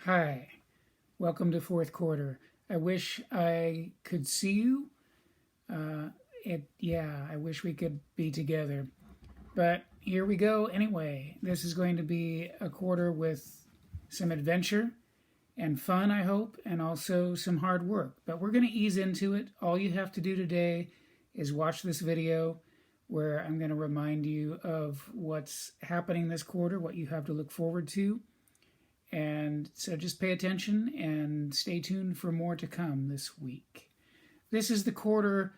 Hi, welcome to fourth quarter. I wish I could see you. Uh, I wish we could be together. But here we go anyway. This is going to be a quarter with some adventure and fun, I hope, and also some hard work. But we're going to ease into it. All you have to do today is watch this video where I'm going to remind you of what's happening this quarter, what you have to look forward to. And so just pay attention and stay tuned for more to come this week. This is the quarter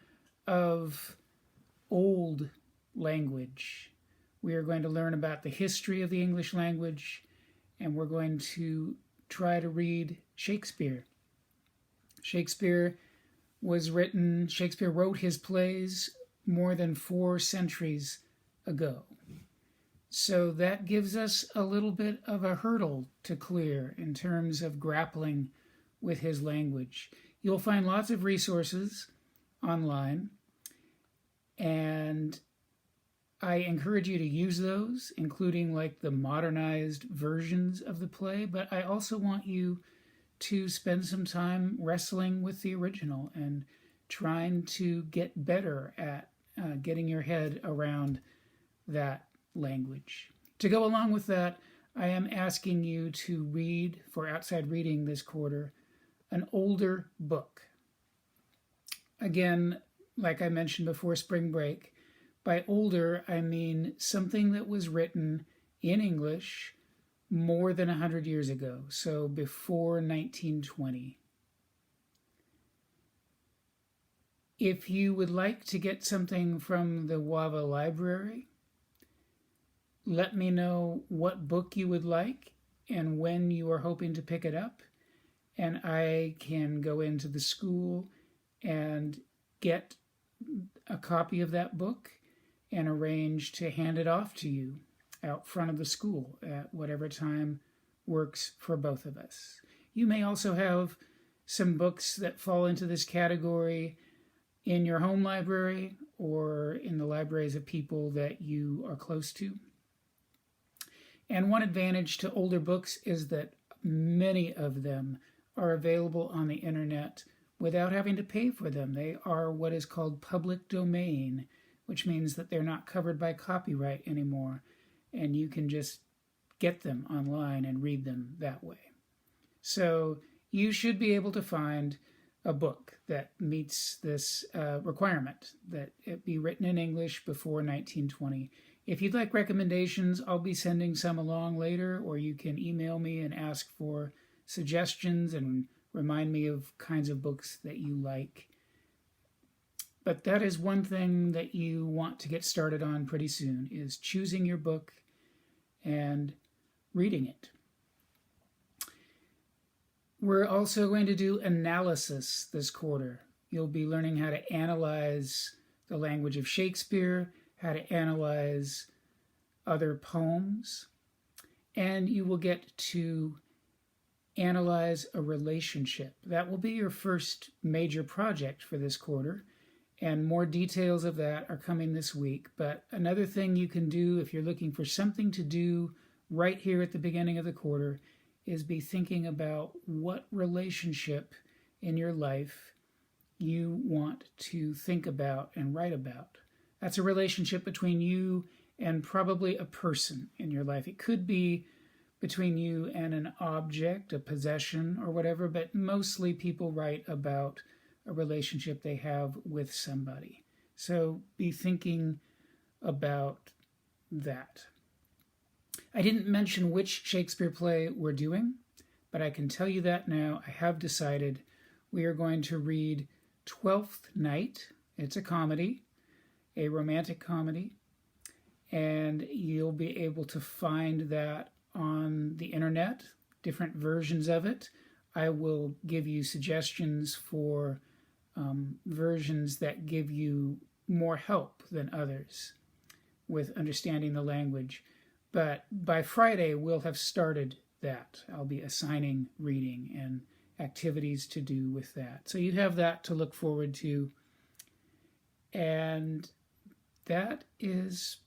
of old language. We are going to learn about the history of the English language, and we're going to try to read Shakespeare. Shakespeare wrote his plays more than 4 centuries ago. So that gives us a little bit of a hurdle to clear in terms of grappling with his language. You'll find lots of resources online, and I encourage you to use those, including like the modernized versions of the play, but I also want you to spend some time wrestling with the original and trying to get better at getting your head around that language. To go along with that, I am asking you to read, for outside reading this quarter, an older book. Again, like I mentioned before spring break, by older I mean something that was written in English more than 100 years ago, so before 1920. If you would like to get something from the WAVA library, let me know what book you would like and when you are hoping to pick it up, and I can go into the school and get a copy of that book and arrange to hand it off to you out front of the school at whatever time works for both of us. You may also have some books that fall into this category in your home library or in the libraries of people that you are close to. And one advantage to older books is that many of them are available on the internet without having to pay for them. They are what is called public domain, which means that they're not covered by copyright anymore, and you can just get them online and read them that way. So you should be able to find a book that meets this requirement, that it be written in English before 1920. If you'd like recommendations, I'll be sending some along later, or you can email me and ask for suggestions and remind me of kinds of books that you like. But that is one thing that you want to get started on pretty soon, is choosing your book and reading it. We're also going to do analysis this quarter. You'll be learning how to analyze the language of Shakespeare, how to analyze other poems, and you will get to analyze a relationship. That will be your first major project for this quarter, and more details of that are coming this week. But another thing you can do if you're looking for something to do right here at the beginning of the quarter is be thinking about what relationship in your life you want to think about and write about. That's a relationship between you and probably a person in your life. It could be between you and an object, a possession, or whatever, but mostly people write about a relationship they have with somebody. So be thinking about that. I didn't mention which Shakespeare play we're doing, but I can tell you that now. I have decided we are going to read Twelfth Night. It's a comedy, a romantic comedy, and you'll be able to find that on the internet, different versions of it. I will give you suggestions for versions that give you more help than others with understanding the language. But by Friday, we'll have started that. I'll be assigning reading and activities to do with that. So you have that to look forward to. And that is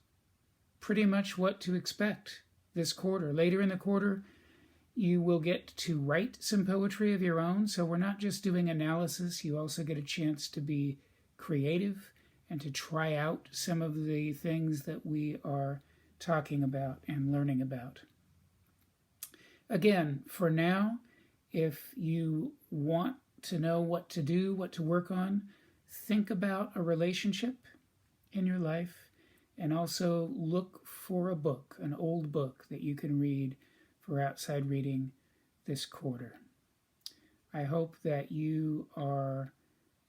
pretty much what to expect this quarter. Later in the quarter, You will get to write some poetry of your own, so we're not just doing analysis, you also get a chance to be creative and to try out some of the things that we are talking about and learning about. Again, for now, if you want to know what to do, what to work on, think about a relationship in your life and also look for a book, an old book that you can read for outside reading this quarter. I hope that you are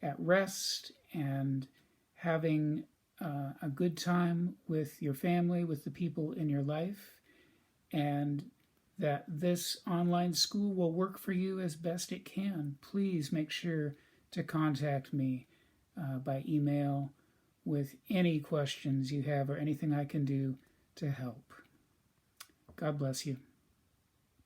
at rest and having a good time with your family, with the people in your life, and that this online school will work for you as best it can. Please make sure to contact me by email with any questions you have or anything I can do to help. God bless you.